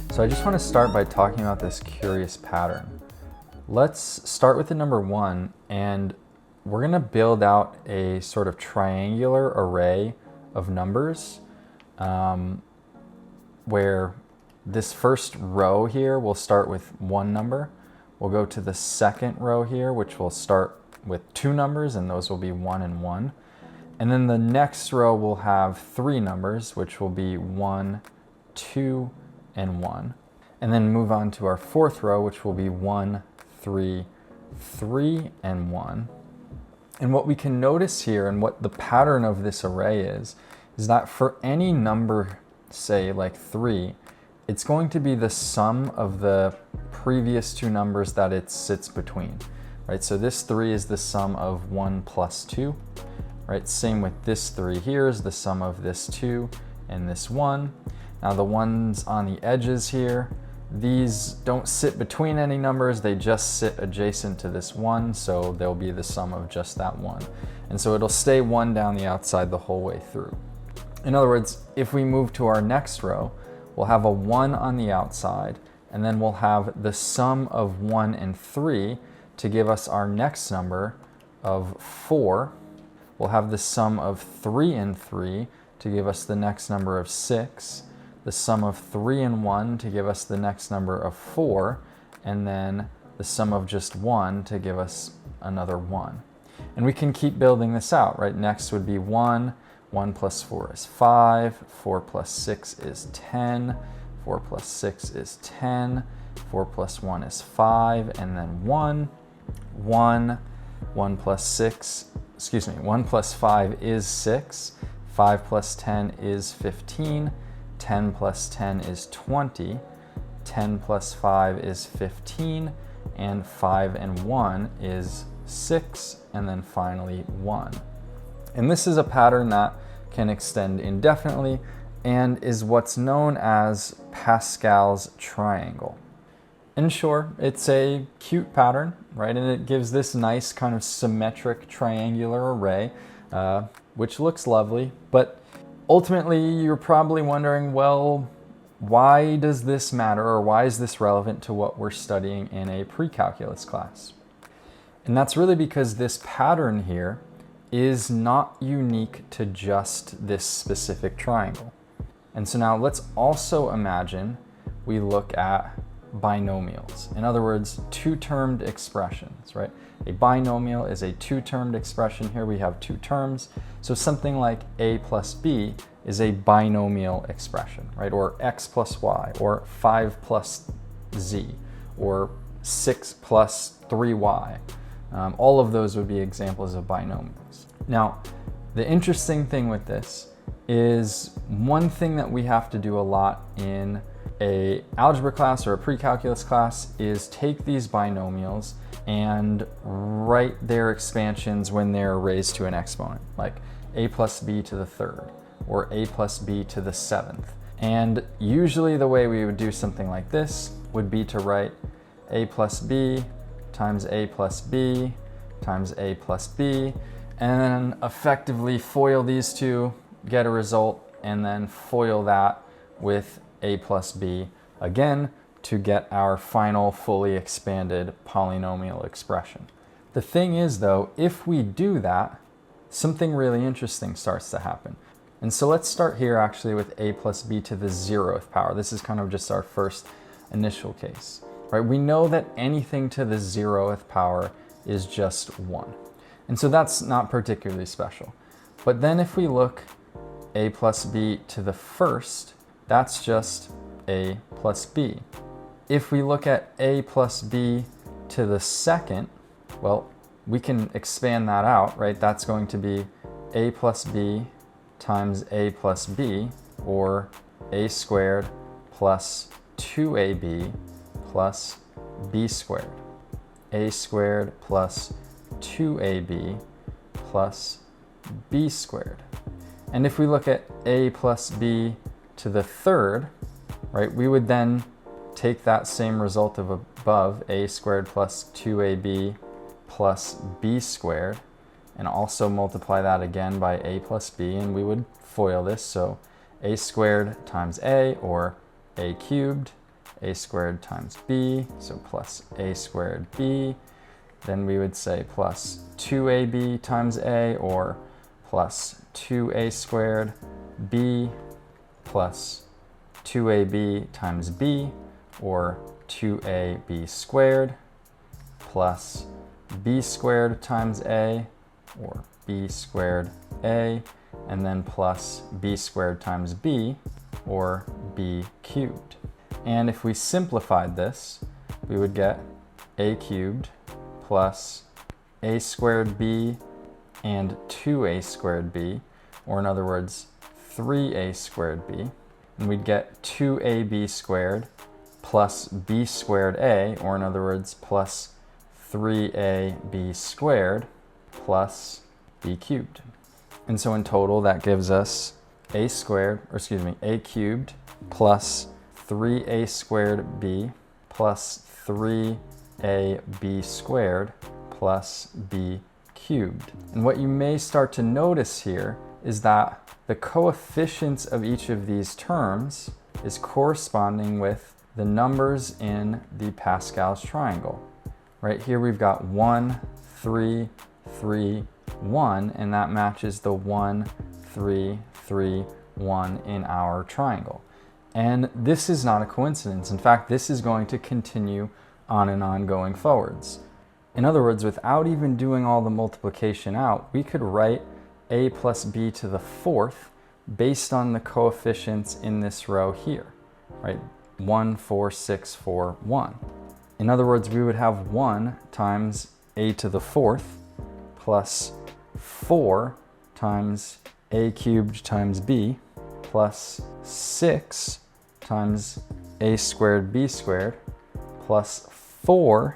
So I just want to start by talking about this curious pattern. Let's start with the number 1, and we're going to build out a sort of triangular array of numbers where this first row here will start with 1 number. We'll go to the second row here, which will start with 2 numbers, and those will be 1 and 1. And then the next row will have 3 numbers, which will be 1, 2, and 1. And then move on to our fourth row, which will be 1, 3, 3, and 1. And what we can notice here, and what the pattern of this array is that for any number, say like 3, it's going to be the sum of the previous 2 numbers that it sits between, right? So this 3 is the sum of 1 plus 2, right? Same with this 3 here is the sum of this 2 and this 1. Now the ones on the edges here, these don't sit between any numbers, they just sit adjacent to this 1, so they'll be the sum of just that 1. And so it'll stay 1 down the outside the whole way through. In other words, if we move to our next row, we'll have a 1 on the outside, and then we'll have the sum of 1 and 3 to give us our next number of 4. We'll have the sum of 3 and 3 to give us the next number of 6. The sum of 3 and 1 to give us the next number of 4, and then the sum of just 1 to give us another 1. And we can keep building this out, right? Next would be 1, 1 plus 4 is 5, 4 plus 6 is 10, 4 plus 6 is 10, 4 plus 1 is 5, and then 1, 1 plus 6, 1 plus 5 is 6, 5 plus 10 is 15, 10 plus 10 is 20, 10 plus 5 is 15, and 5 and 1 is 6, and then finally 1. And this is a pattern that can extend indefinitely and is what's known as Pascal's triangle. And sure, it's a cute pattern, right? And it gives this nice kind of symmetric triangular array, which looks lovely, but ultimately, you're probably wondering, well, why does this matter, or why is this relevant to what we're studying in a precalculus class? And that's really because this pattern here is not unique to just this specific triangle. And so now let's also imagine we look at binomials. In other words, 2-termed expressions, right? A binomial is a 2-termed expression. Here we have 2 terms. So something like a plus b is a binomial expression, right? Or x plus y, or 5 plus z, or 6 plus 3y. All of those would be examples of binomials. Now, the interesting thing with this is one thing that we have to do a lot in a algebra class or a precalculus class is take these binomials and write their expansions when they're raised to an exponent, like a plus b to the 3rd or a plus b to the 7th. And usually the way we would do something like this would be to write a plus b times a plus b times a plus b, and then effectively FOIL these two, get a result, and then FOIL that with a plus b again to get our final fully expanded polynomial expression. The thing is though, if we do that, something really interesting starts to happen. And so let's start here actually with a plus b to the 0th power. This is kind of just our first initial case, right? We know that anything to the 0th power is just 1. And so that's not particularly special. But then if we look a plus b to the 1st, that's just a plus b. If we look at a plus b to the 2nd, well, we can expand that out, right? That's going to be a plus b times a plus b, or a squared plus 2ab plus b squared. A squared plus 2ab plus b squared. And if we look at a plus b to the 3rd, right, we would then take that same result of above, a squared plus 2ab plus b squared, and also multiply that again by a plus b, and we would FOIL this, so a squared times a, or a cubed, a squared times b, so plus a squared b. Then we would say plus 2ab times a, or plus 2a squared b plus 2ab times b, or 2ab squared plus b squared times a, or b squared a, and then plus b squared times b, or b cubed. And if we simplified this, we would get a cubed plus a squared b and 2a squared b, or in other words, 3a squared b. And we'd get 2ab squared plus b squared a, or in other words, plus 3ab squared plus b cubed. And so in total, that gives us a cubed plus 3a squared b plus 3ab squared plus b cubed. And what you may start to notice here is that the coefficients of each of these terms is corresponding with the numbers in the Pascal's triangle. Right here we've got 1, 3, 3, 1, and that matches the 1, 3, 3, 1 in our triangle. And this is not a coincidence. In fact, this is going to continue on and on going forwards. In other words, without even doing all the multiplication out, we could write a plus b to the fourth based on the coefficients in this row here, right? 1, 4, 6, 4, 1. In other words, we would have 1 times a to the fourth plus 4 times a cubed times b plus 6 times a squared b squared plus 4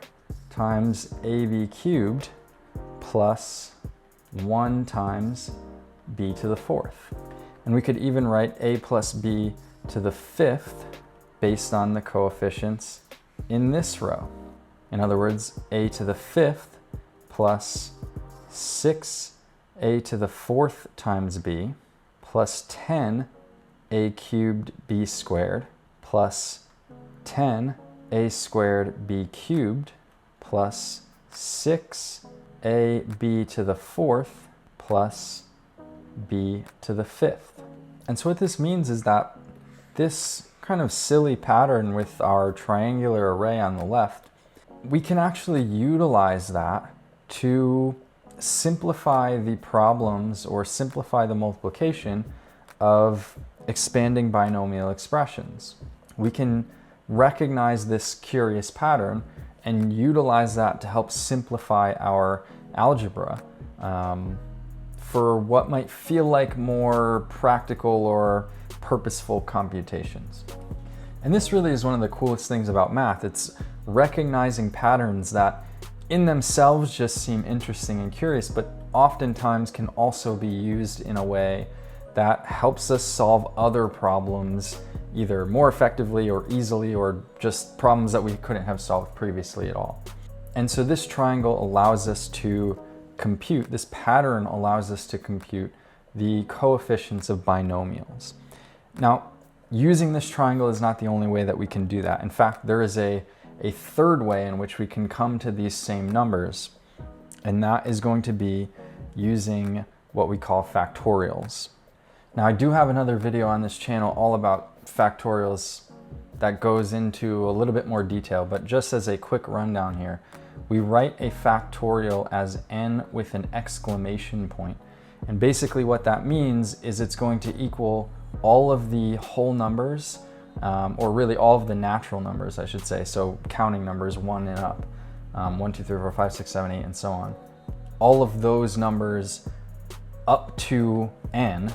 times ab cubed plus 1 times b to the fourth. And we could even write a plus b to the fifth based on the coefficients in this row. In other words, a to the fifth plus 6a to the fourth times b plus 10 a cubed b squared plus 10 a squared b cubed plus 6ab to the fourth plus b to the fifth. And so what this means is that this kind of silly pattern with our triangular array on the left, we can actually utilize that to simplify the problems or simplify the multiplication of expanding binomial expressions. We can recognize this curious pattern and utilize that to help simplify our algebra for what might feel like more practical or purposeful computations. And this really is one of the coolest things about math. It's recognizing patterns that in themselves just seem interesting and curious, but oftentimes can also be used in a way that helps us solve other problems either more effectively or easily, or just problems that we couldn't have solved previously at all. And so this triangle allows us to compute, this pattern allows us to compute the coefficients of binomials. Now, using this triangle is not the only way that we can do that. In fact, there is a third way in which we can come to these same numbers, and that is going to be using what we call factorials. Now, I do have another video on this channel all about factorials that goes into a little bit more detail, but just as a quick rundown here, we write a factorial as n with an exclamation point. And basically what that means is it's going to equal all of the whole numbers, or really all of the natural numbers, I should say, so counting numbers 1 and up, 1, 2, 3, 4, 5, 6, 7, 8, and so on. All of those numbers up to n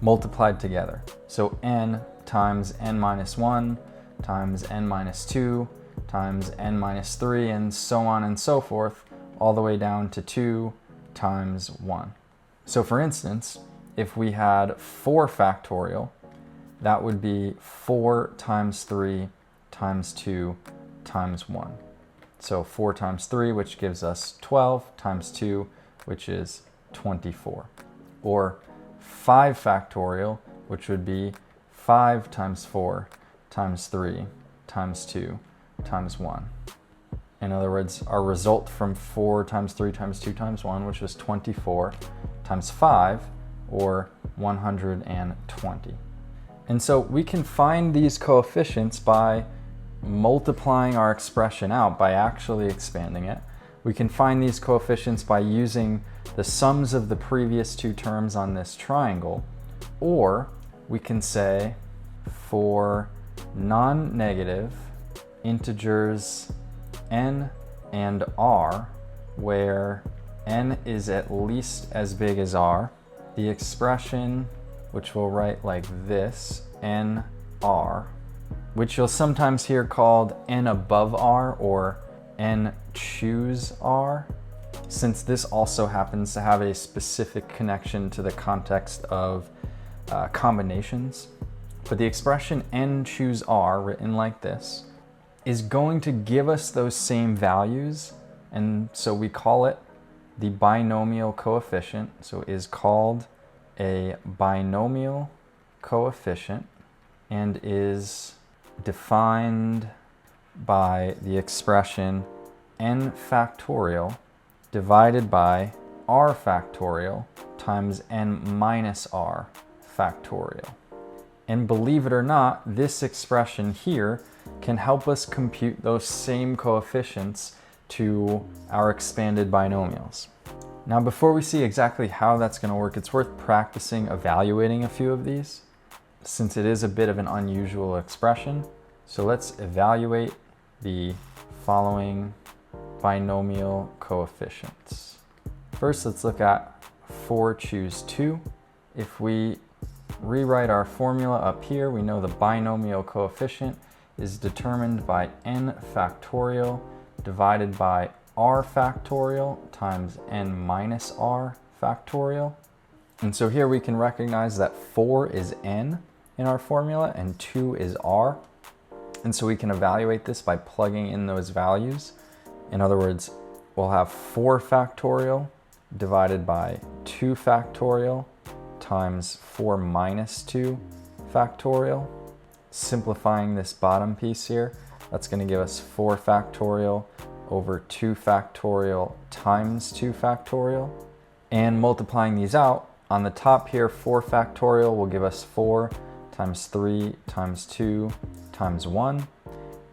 multiplied together. So n times n minus 1 times n minus 2 times n minus 3, and so on and so forth, all the way down to 2 times 1. So for instance, if we had 4 factorial, that would be 4 times 3 times 2 times 1. So 4 times 3, which gives us 12, times 2, which is 24. Or 5 factorial, which would be 5 times 4 times 3 times 2 times 1. In other words, our result from 4 times 3 times 2 times 1, which was 24, times 5, or 120. And so we can find these coefficients by multiplying our expression out, by actually expanding it. We can find these coefficients by using the sums of the previous two terms on this triangle, or we can say for non-negative integers n and r, where n is at least as big as r, the expression, which we'll write like this, nr, which you'll sometimes hear called n above r or n choose r, since this also happens to have a specific connection to the context of combinations. But the expression n choose r, written like this, is going to give us those same values, and so we call it the binomial coefficient. So it is called a binomial coefficient and is defined by the expression n factorial divided by r factorial times n minus r factorial. And believe it or not, this expression here can help us compute those same coefficients to our expanded binomials. Now, before we see exactly how that's going to work, it's worth practicing evaluating a few of these, since it is a bit of an unusual expression. So let's evaluate the following binomial coefficients. First, let's look at 4 choose 2. If we rewrite our formula up here, we know the binomial coefficient is determined by n factorial divided by r factorial times n minus r factorial. And so here we can recognize that 4 is n in our formula and 2 is r. And so we can evaluate this by plugging in those values. In other words, we'll have 4 factorial divided by 2 factorial times 4 minus 2 factorial. Simplifying this bottom piece here, that's going to give us 4 factorial over 2 factorial times 2 factorial. And multiplying these out, on the top here, 4 factorial will give us 4 times 3 times 2 times 1.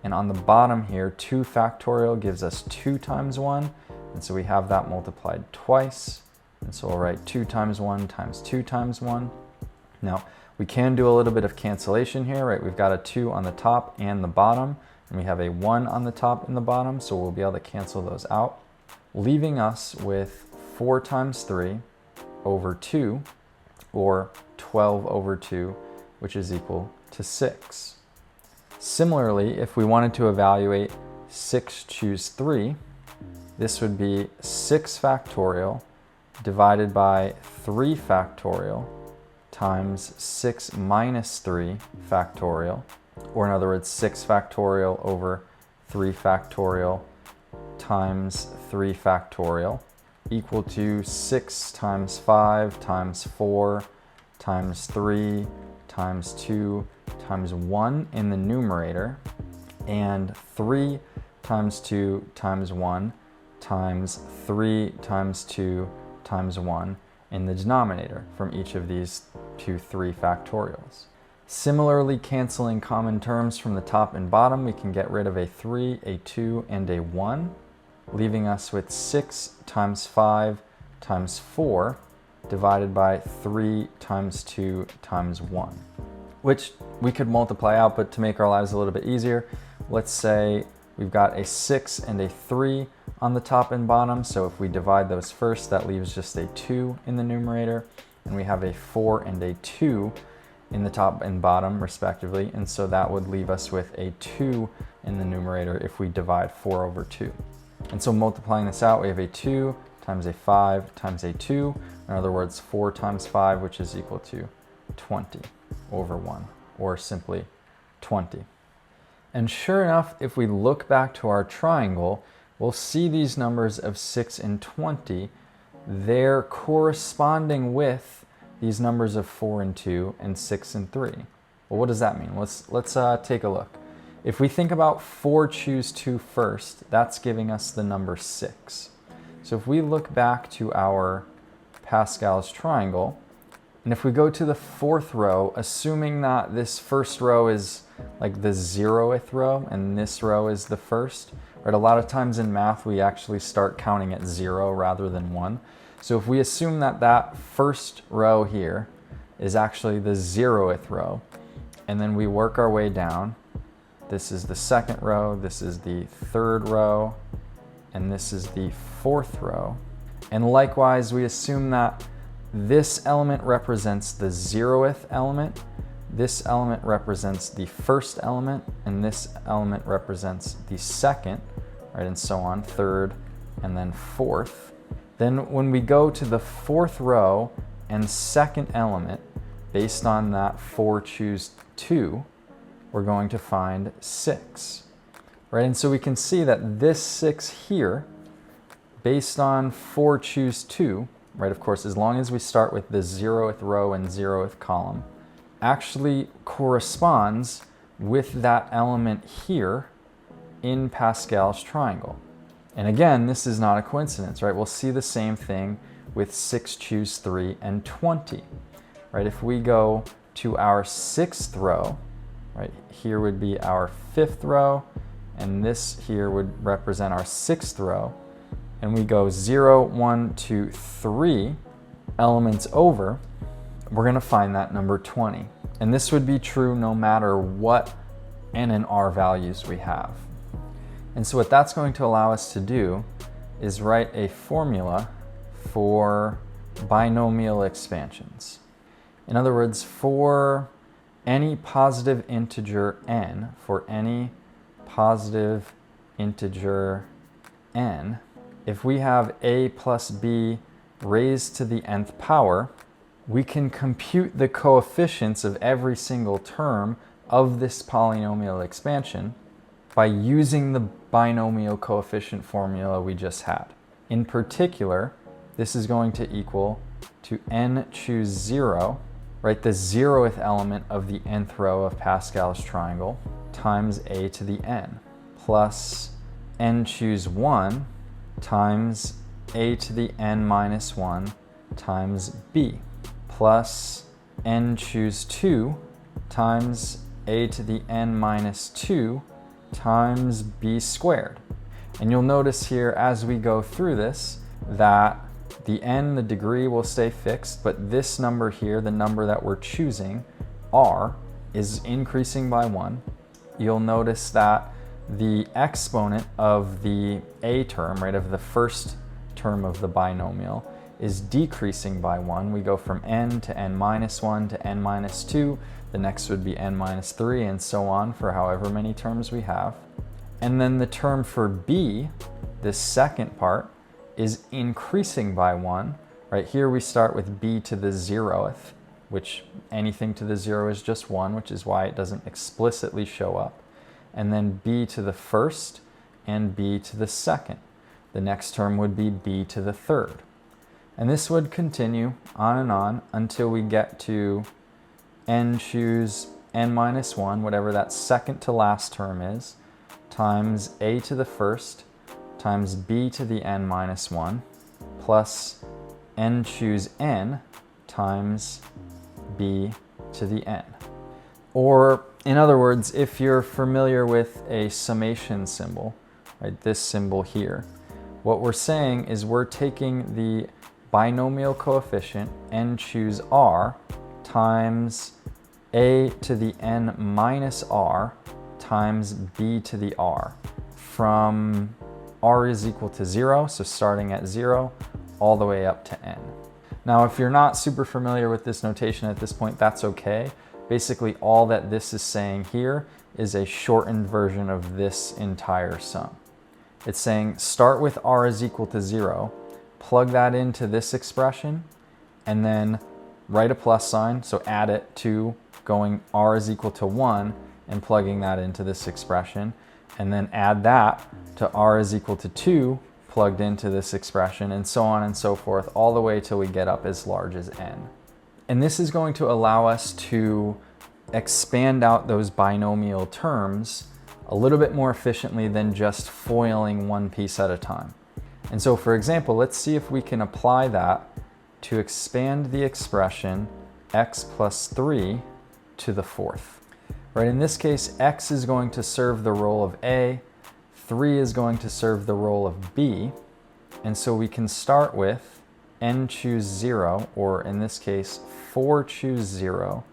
And on the bottom here, 2 factorial gives us 2 times 1. And so we have that multiplied twice. And so we'll write 2 times 1 times 2 times 1. Now, we can do a little bit of cancellation here, right? We've got a 2 on the top and the bottom, and we have a 1 on the top and the bottom, so we'll be able to cancel those out, leaving us with 4 times 3 over 2, or 12 over 2, which is equal to 6. Similarly, if we wanted to evaluate 6 choose 3, this would be 6 factorial divided by 3 factorial times 6 minus 3 factorial, or in other words, 6 factorial over 3 factorial times 3 factorial, equal to 6 times 5 times 4 times 3 times 2 times 1 in the numerator, and 3 times 2 times 1 times 3 times 2 times 1 in the denominator from each of these 3 factorials. Similarly, canceling common terms from the top and bottom, we can get rid of a 3, a 2, and a 1, leaving us with 6 times 5 times 4 divided by 3 times 2 times 1, which we could multiply out, but to make our lives a little bit easier, let's say we've got a 6 and a 3 on the top and bottom. So if we divide those first, that leaves just a 2 in the numerator, and we have a 4 and a 2 in the top and bottom respectively, and so that would leave us with a 2 in the numerator if we divide 4 over 2. And so multiplying this out, we have a 2 times a 5 times a 2, in other words 4 times 5, which is equal to 20 over 1, or simply 20. And sure enough, if we look back to our triangle, we'll see these numbers of 6 and 20. They're corresponding with these numbers of 4 and 2 and 6 and 3. Well, what does that mean? Let's take a look. If we think about 4 choose 2 first, that's giving us the number 6. So if we look back to our Pascal's triangle, and if we go to the 4th row, assuming that this first row is like the 0th row and this row is the first, right? A lot of times in math we actually start counting at 0 rather than 1. So if we assume that that first row here is actually the 0th row, and then we work our way down, this is the 2nd row, this is the 3rd row, and this is the 4th row. And likewise, we assume that this element represents the 0th element, this element represents the 1st element, and this element represents the 2nd, right, and so on, 3rd, and then 4th. Then when we go to the 4th row and 2nd element, based on that 4 choose 2, we're going to find 6, right? And so we can see that this 6 here, based on 4 choose 2, right, of course, as long as we start with the 0th row and 0th column, actually corresponds with that element here in Pascal's triangle. And again, this is not a coincidence, right? We'll see the same thing with 6 choose 3 and 20, right? If we go to our 6th row, right, here would be our 5th row, and this here would represent our 6th row, and we go 0, 1, 2, 3 elements over, we're going to find that number 20. And this would be true no matter what n and r values we have. And so what that's going to allow us to do is write a formula for binomial expansions. In other words, for any positive integer n, for any positive integer n, if we have a plus b raised to the nth power, we can compute the coefficients of every single term of this polynomial expansion by using the binomial coefficient formula we just had. In particular, this is going to equal to n choose 0, right, the 0th element of the nth row of Pascal's triangle, times a to the n, plus n choose 1 times a to the n minus 1 times b, plus n choose 2 times a to the n minus 2 times b squared. And you'll notice here as we go through this that the n, the degree, will stay fixed, but this number here, the number that we're choosing, r, is increasing by 1. You'll notice that the exponent of the a term, right, of the first term of the binomial, is decreasing by 1. We go from n to n minus 1 to n minus 2. The next would be n minus 3, and so on for however many terms we have. And then the term for b, this second part, is increasing by 1. Right here we start with b to the 0th, which anything to the 0 is just 1, which is why it doesn't explicitly show up. And then b to the 1st and b to the 2nd. The next term would be b to the 3rd. And this would continue on and on until we get to n choose n minus 1, whatever that second to last term is, times a to the 1st times b to the n minus 1, plus n choose n times b to the n. Or in other words, if you're familiar with a summation symbol, right, this symbol here, what we're saying is we're taking the binomial coefficient n choose r times a to the n minus r times b to the r from r is equal to 0, so starting at 0, all the way up to n. Now, if you're not super familiar with this notation at this point, that's okay. Basically, all that this is saying here is a shortened version of this entire sum. It's saying start with r is equal to 0, plug that into this expression, and then write a plus sign, so add it to going r is equal to 1 and plugging that into this expression, and then add that to r is equal to 2 plugged into this expression, and so on and so forth, all the way till we get up as large as n. And this is going to allow us to expand out those binomial terms a little bit more efficiently than just foiling one piece at a time. And so for example, let's see if we can apply that to expand the expression x plus 3 to the fourth. Right, in this case, x is going to serve the role of A, 3 is going to serve the role of B, and so we can start with n choose 0, or in this case, 4 choose 0,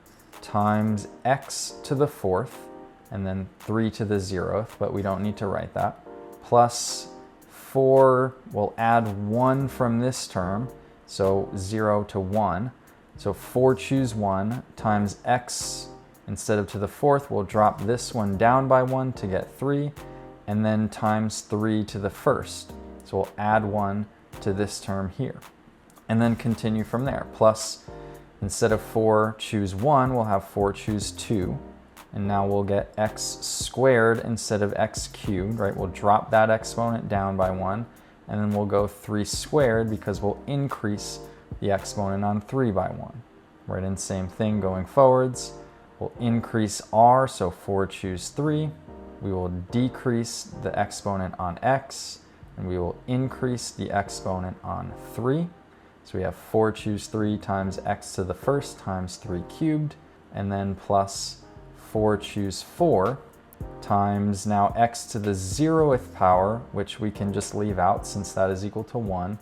times x to the fourth, and then 3 to the 0th, but we don't need to write that, plus 4, we'll add 1 from this term, so 0 to 1. So 4 choose 1 times x, instead of to the fourth, we'll drop this one down by 1 to get 3, and then times 3 to the first. So we'll add 1 to this term here, and then continue from there. Plus, instead of 4 choose 1, we'll have 4 choose 2, and now we'll get x squared instead of x cubed, right? We'll drop that exponent down by 1, and then we'll go 3 squared because we'll increase the exponent on 3 by 1, right? And same thing going forwards. We'll increase r, so 4 choose 3. We will decrease the exponent on x, and we will increase the exponent on 3. So we have 4 choose 3 times x to the first times 3 cubed, and then plus 4 choose 4 times now x to the 0th power, which we can just leave out since that is equal to 1,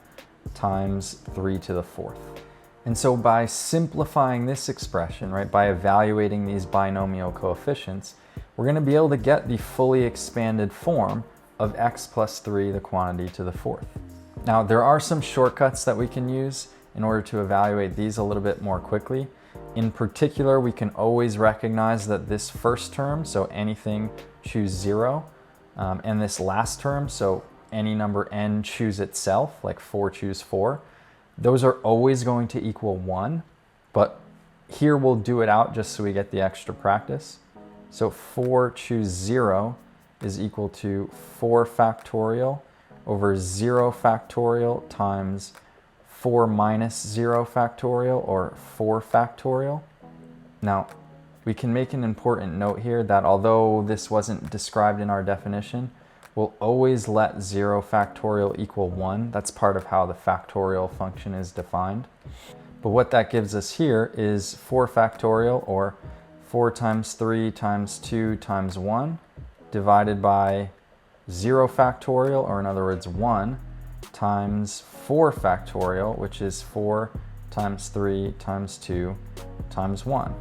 times 3 to the fourth. And so by simplifying this expression, right, by evaluating these binomial coefficients, we're going to be able to get the fully expanded form of x plus 3, the quantity to the fourth. Now, there are some shortcuts that we can use in order to evaluate these a little bit more quickly. In particular, we can always recognize that this first term, so anything choose 0, and this last term, so any number n choose itself, like 4 choose 4, those are always going to equal 1, but here we'll do it out just so we get the extra practice. So 4 choose 0 is equal to 4 factorial over 0 factorial times 4 minus 0 factorial, or 4 factorial. Now, we can make an important note here that although this wasn't described in our definition, we'll always let 0 factorial equal 1. That's part of how the factorial function is defined. But what that gives us here is 4 factorial, or 4 times 3 times 2 times 1, divided by 0 factorial, or in other words 1, times 4 factorial, which is 4 times 3 times 2 times 1.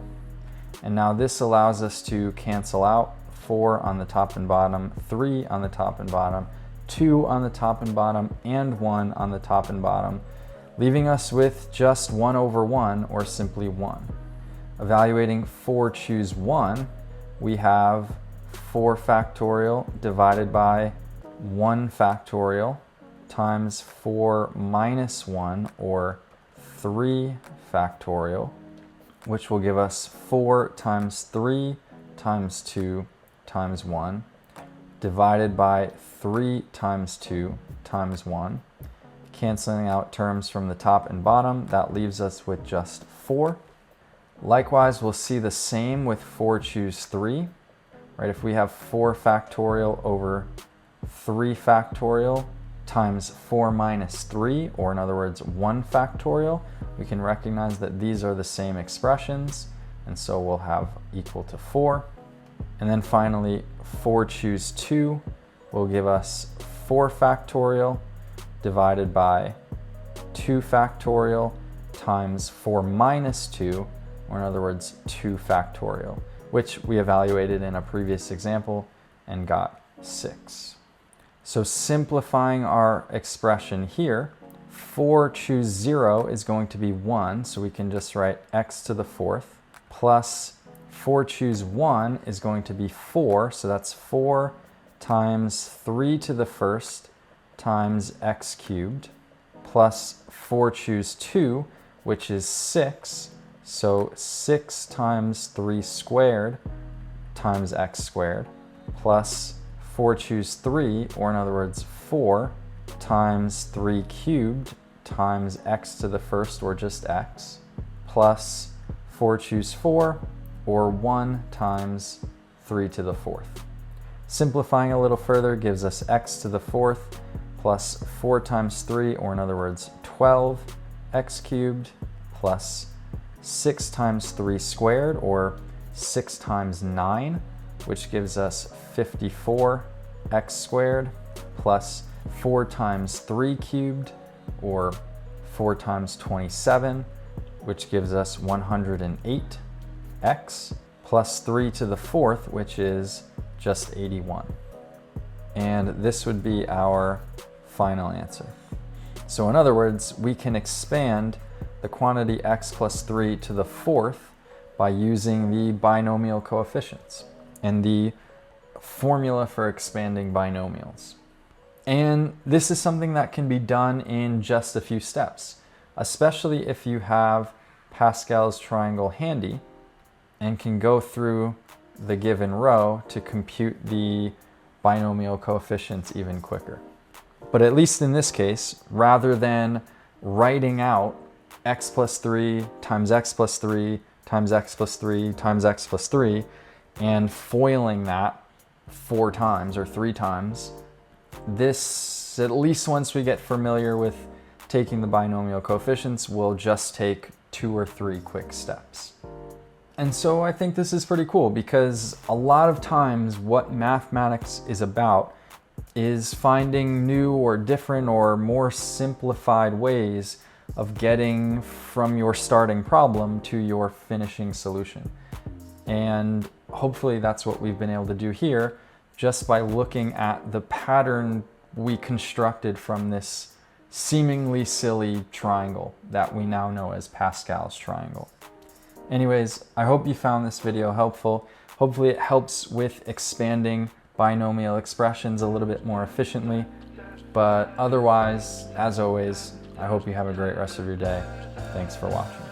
And now this allows us to cancel out 4 on the top and bottom, 3 on the top and bottom, 2 on the top and bottom, and 1 on the top and bottom, leaving us with just 1 over 1, or simply 1. Evaluating 4 choose 1, we have 4 factorial divided by 1 factorial times 4 minus 1, or 3 factorial, which will give us 4 times 3 times 2 times 1, divided by 3 times 2 times 1. Canceling out terms from the top and bottom, that leaves us with just 4. Likewise, we'll see the same with 4 choose 3. Right, if we have 4 factorial over 3 factorial times 4 minus 3, or in other words 1 factorial, we can recognize that these are the same expressions, and so we'll have equal to 4. And then finally, 4 choose 2 will give us 4 factorial divided by 2 factorial times 4 minus 2, or in other words 2 factorial, which we evaluated in a previous example and got 6. So simplifying our expression here, 4 choose 0 is going to be 1, so we can just write x to the fourth, plus 4 choose 1 is going to be 4, so that's 4 times 3 to the first times x cubed, plus 4 choose 2, which is 6, so 6 times 3 squared times x squared, plus 4 choose 3, or in other words 4, times 3 cubed times x to the first, or just x, plus 4 choose 4 or 1 times 3 to the 4th. Simplifying a little further gives us x to the 4th plus 4 times 3, or in other words, 12 x cubed plus 6 times 3 squared, or 6 times 9, which gives us 54 x squared plus 4 times 3 cubed, or 4 times 27, which gives us 108 x plus 3 to the 4th, which is just 81. And this would be our final answer. So in other words, we can expand the quantity x plus 3 to the 4th by using the binomial coefficients and the formula for expanding binomials. And this is something that can be done in just a few steps, especially if you have Pascal's triangle handy and can go through the given row to compute the binomial coefficients even quicker. But at least in this case, rather than writing out x plus 3 times x plus 3 times x plus 3 times x plus 3 and foiling that 4 times or 3 times, this, at least once we get familiar with taking the binomial coefficients, will just take 2 or 3 quick steps. And so I think this is pretty cool, because a lot of times what mathematics is about is finding new or different or more simplified ways of getting from your starting problem to your finishing solution. And hopefully that's what we've been able to do here, just by looking at the pattern we constructed from this seemingly silly triangle that we now know as Pascal's triangle. Anyways, I hope you found this video helpful. Hopefully it helps with expanding binomial expressions a little bit more efficiently. But otherwise, as always, I hope you have a great rest of your day. Thanks for watching.